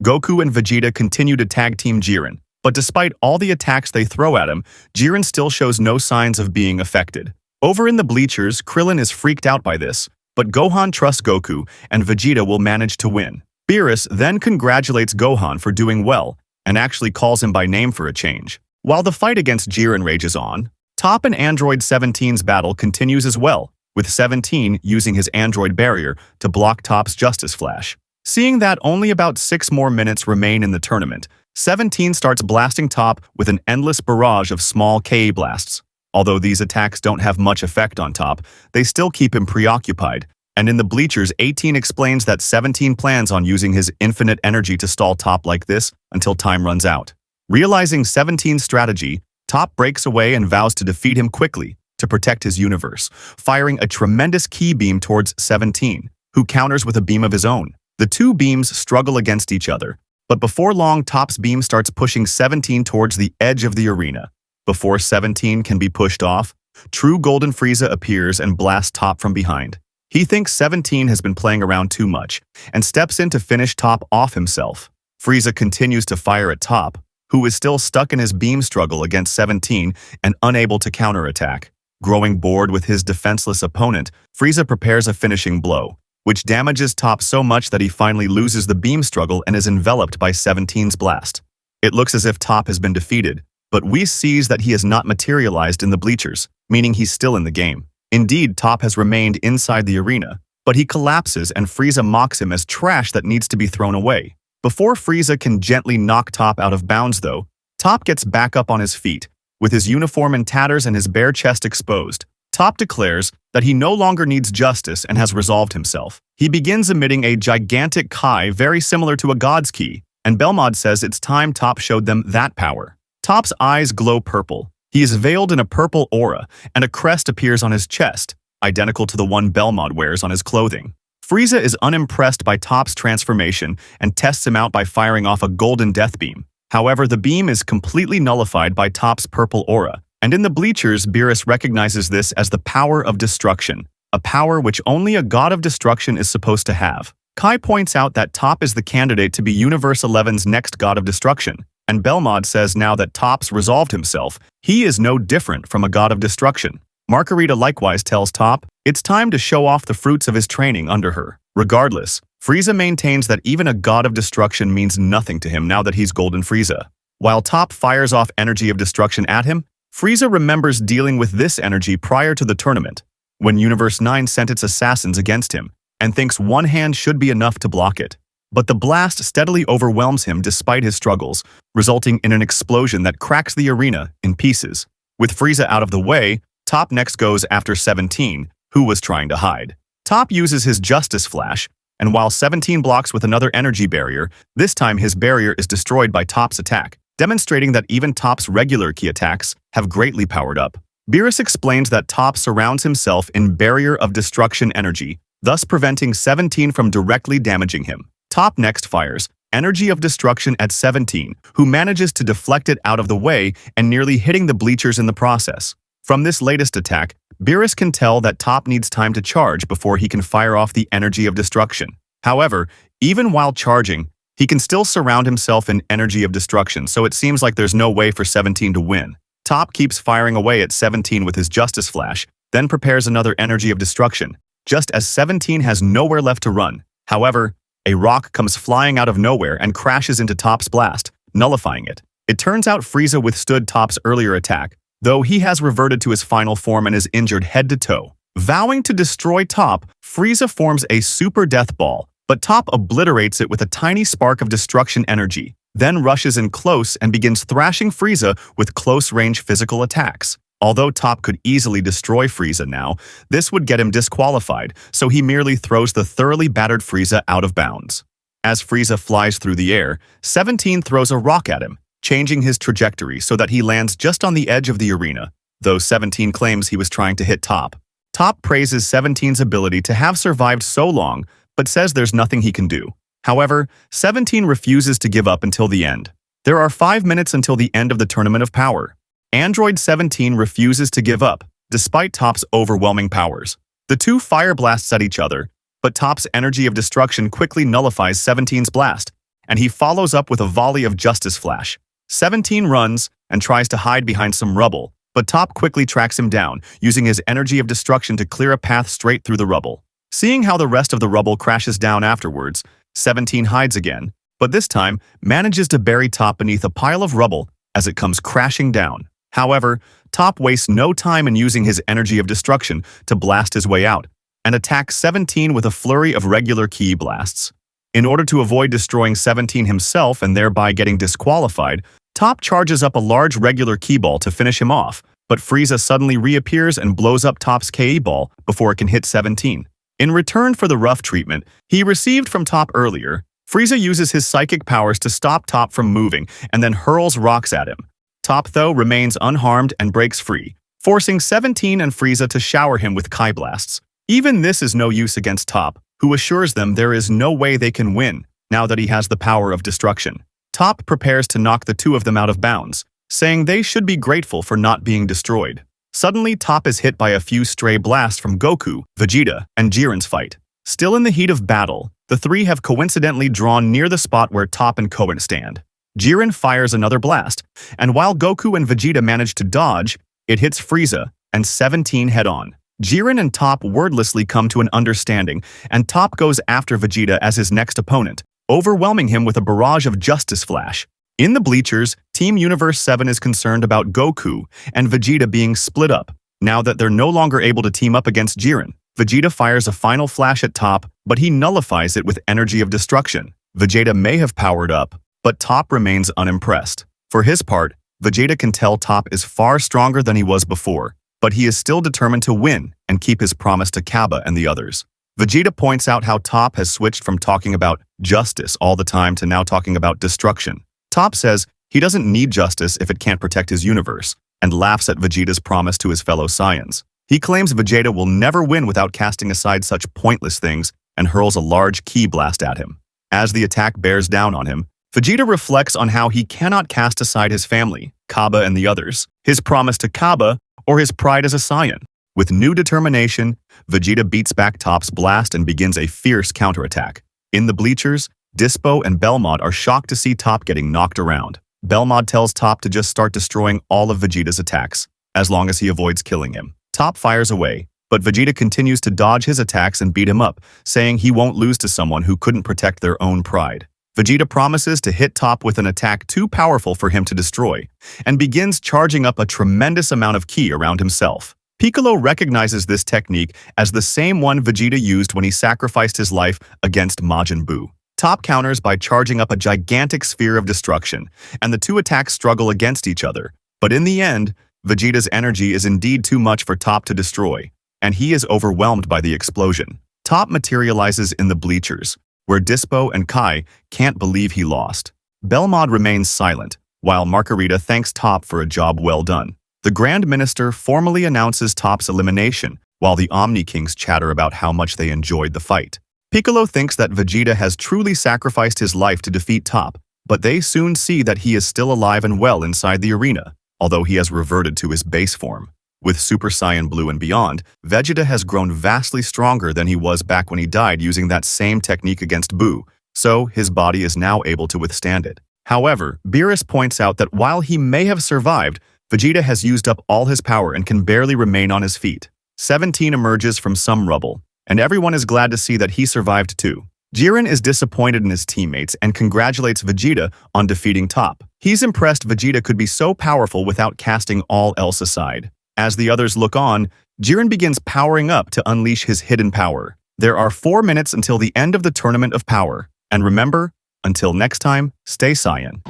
Goku and Vegeta continue to tag team Jiren, but despite all the attacks they throw at him, Jiren still shows no signs of being affected. Over in the bleachers, Krillin is freaked out by this, but Gohan trusts Goku and Vegeta will manage to win. Beerus then congratulates Gohan for doing well and actually calls him by name for a change. While the fight against Jiren rages on, Top and Android 17's battle continues as well, with 17 using his android barrier to block Top's Justice Flash. Seeing that only about 6 more minutes remain in the tournament, 17 starts blasting Top with an endless barrage of small K blasts. Although these attacks don't have much effect on Top, they still keep him preoccupied, and in the bleachers 18 explains that 17 plans on using his infinite energy to stall Top like this until time runs out. Realizing 17's strategy, Top breaks away and vows to defeat him quickly to protect his universe, firing a tremendous ki beam towards 17, who counters with a beam of his own. The two beams struggle against each other, but before long Top's beam starts pushing 17 towards the edge of the arena. Before 17 can be pushed off, true Golden Frieza appears and blasts Top from behind. He thinks 17 has been playing around too much and steps in to finish Top off himself. Frieza continues to fire at Top, who is still stuck in his beam struggle against 17 and unable to counterattack. Growing bored with his defenseless opponent, Frieza prepares a finishing blow, which damages Top so much that he finally loses the beam struggle and is enveloped by 17's blast. It looks as if Top has been defeated, but Whis sees that he has not materialized in the bleachers, meaning he's still in the game. Indeed, Top has remained inside the arena, but he collapses and Frieza mocks him as trash that needs to be thrown away. Before Frieza can gently knock Top out of bounds though, Top gets back up on his feet, with his uniform in tatters and his bare chest exposed. Top declares that he no longer needs justice and has resolved himself. He begins emitting a gigantic Kai very similar to a god's ki, and Belmod says it's time Top showed them that power. Top's eyes glow purple. He is veiled in a purple aura, and a crest appears on his chest, identical to the one Belmod wears on his clothing. Frieza is unimpressed by Top's transformation and tests him out by firing off a golden death beam. However, the beam is completely nullified by Top's purple aura, and in the bleachers, Beerus recognizes this as the power of destruction, a power which only a god of destruction is supposed to have. Kai points out that Top is the candidate to be Universe 11's next god of destruction, and Belmod says now that Top's resolved himself, he is no different from a god of destruction. Margarita likewise tells Top it's time to show off the fruits of his training under her. Regardless, Frieza maintains that even a god of destruction means nothing to him now that he's Golden Frieza. While Top fires off energy of destruction at him, Frieza remembers dealing with this energy prior to the tournament, when Universe 9 sent its assassins against him, and thinks one hand should be enough to block it. But the blast steadily overwhelms him despite his struggles, resulting in an explosion that cracks the arena in pieces. With Frieza out of the way, Top next goes after 17, who was trying to hide. Top uses his Justice Flash, and while 17 blocks with another energy barrier, this time his barrier is destroyed by Top's attack, demonstrating that even Top's regular ki attacks have greatly powered up. Beerus explains that Top surrounds himself in barrier of destruction energy, thus preventing 17 from directly damaging him. Top next fires energy of destruction at 17, who manages to deflect it out of the way and nearly hitting the bleachers in the process. From this latest attack, Beerus can tell that Top needs time to charge before he can fire off the energy of destruction. However, even while charging, he can still surround himself in energy of destruction, so it seems like there's no way for 17 to win. Top keeps firing away at 17 with his Justice Flash, then prepares another energy of destruction, just as 17 has nowhere left to run. However, a rock comes flying out of nowhere and crashes into Top's blast, nullifying it. It turns out Frieza withstood Top's earlier attack, though he has reverted to his final form and is injured head to toe. Vowing to destroy Top, Frieza forms a super death ball, but Top obliterates it with a tiny spark of destruction energy, then rushes in close and begins thrashing Frieza with close-range physical attacks. Although Top could easily destroy Frieza now, this would get him disqualified, so he merely throws the thoroughly battered Frieza out of bounds. As Frieza flies through the air, 17 throws a rock at him, changing his trajectory so that he lands just on the edge of the arena, though 17 claims he was trying to hit Top. Top praises 17's ability to have survived so long, but says there's nothing he can do. However, 17 refuses to give up until the end. There are 5 minutes until the end of the Tournament of Power. Android 17 refuses to give up, despite Top's overwhelming powers. The two fire blasts at each other, but Top's energy of destruction quickly nullifies 17's blast, and he follows up with a volley of Justice Flash. 17 runs and tries to hide behind some rubble, but Top quickly tracks him down, using his energy of destruction to clear a path straight through the rubble. Seeing how the rest of the rubble crashes down afterwards, 17 hides again, but this time manages to bury Top beneath a pile of rubble as it comes crashing down. However, Top wastes no time in using his energy of destruction to blast his way out, and attacks 17 with a flurry of regular ki blasts. In order to avoid destroying 17 himself and thereby getting disqualified, Top charges up a large regular ki ball to finish him off, but Frieza suddenly reappears and blows up Top's ki ball before it can hit 17. In return for the rough treatment he received from Top earlier, Frieza uses his psychic powers to stop Top from moving and then hurls rocks at him. Top, though, remains unharmed and breaks free, forcing 17 and Frieza to shower him with ki blasts. Even this is no use against Top, who assures them there is no way they can win now that he has the power of destruction. Top prepares to knock the two of them out of bounds, saying they should be grateful for not being destroyed. Suddenly, Top is hit by a few stray blasts from Goku, Vegeta, and Jiren's fight. Still in the heat of battle, the three have coincidentally drawn near the spot where Top and Koen stand. Jiren fires another blast, and while Goku and Vegeta manage to dodge, it hits Frieza and 17 head-on. Jiren and Top wordlessly come to an understanding, and Top goes after Vegeta as his next opponent, overwhelming him with a barrage of Justice Flash. In the bleachers, Team Universe 7 is concerned about Goku and Vegeta being split up. Now that they're no longer able to team up against Jiren, Vegeta fires a final flash at Top, but he nullifies it with energy of destruction. Vegeta may have powered up, but Top remains unimpressed. For his part, Vegeta can tell Top is far stronger than he was before, but he is still determined to win and keep his promise to Kaba and the others. Vegeta points out how Top has switched from talking about justice all the time to now talking about destruction. Top says he doesn't need justice if it can't protect his universe, and laughs at Vegeta's promise to his fellow Saiyans. He claims Vegeta will never win without casting aside such pointless things and hurls a large ki blast at him. As the attack bears down on him, Vegeta reflects on how he cannot cast aside his family, Kaba and the others, his promise to Kaba, or his pride as a Saiyan. With new determination, Vegeta beats back Top's blast and begins a fierce counterattack. In the bleachers, Dispo and Belmod are shocked to see Top getting knocked around. Belmod tells Top to just start destroying all of Vegeta's attacks, as long as he avoids killing him. Top fires away, but Vegeta continues to dodge his attacks and beat him up, saying he won't lose to someone who couldn't protect their own pride. Vegeta promises to hit Top with an attack too powerful for him to destroy, and begins charging up a tremendous amount of ki around himself. Piccolo recognizes this technique as the same one Vegeta used when he sacrificed his life against Majin Buu. Top counters by charging up a gigantic sphere of destruction, and the two attacks struggle against each other. But in the end, Vegeta's energy is indeed too much for Top to destroy, and he is overwhelmed by the explosion. Top materializes in the bleachers, where Dispo and Kai can't believe he lost. Belmod remains silent, while Margarita thanks Top for a job well done. The Grand Minister formally announces Top's elimination, while the Omni Kings chatter about how much they enjoyed the fight. Piccolo thinks that Vegeta has truly sacrificed his life to defeat Top, but they soon see that he is still alive and well inside the arena, although he has reverted to his base form. With Super Saiyan Blue and beyond, Vegeta has grown vastly stronger than he was back when he died using that same technique against Buu, so his body is now able to withstand it. However, Beerus points out that while he may have survived, Vegeta has used up all his power and can barely remain on his feet. 17 emerges from some rubble, and everyone is glad to see that he survived too. Jiren is disappointed in his teammates and congratulates Vegeta on defeating Top. He's impressed Vegeta could be so powerful without casting all else aside. As the others look on, Jiren begins powering up to unleash his hidden power. There are 4 minutes until the end of the Tournament of Power. And remember, until next time, stay Saiyan.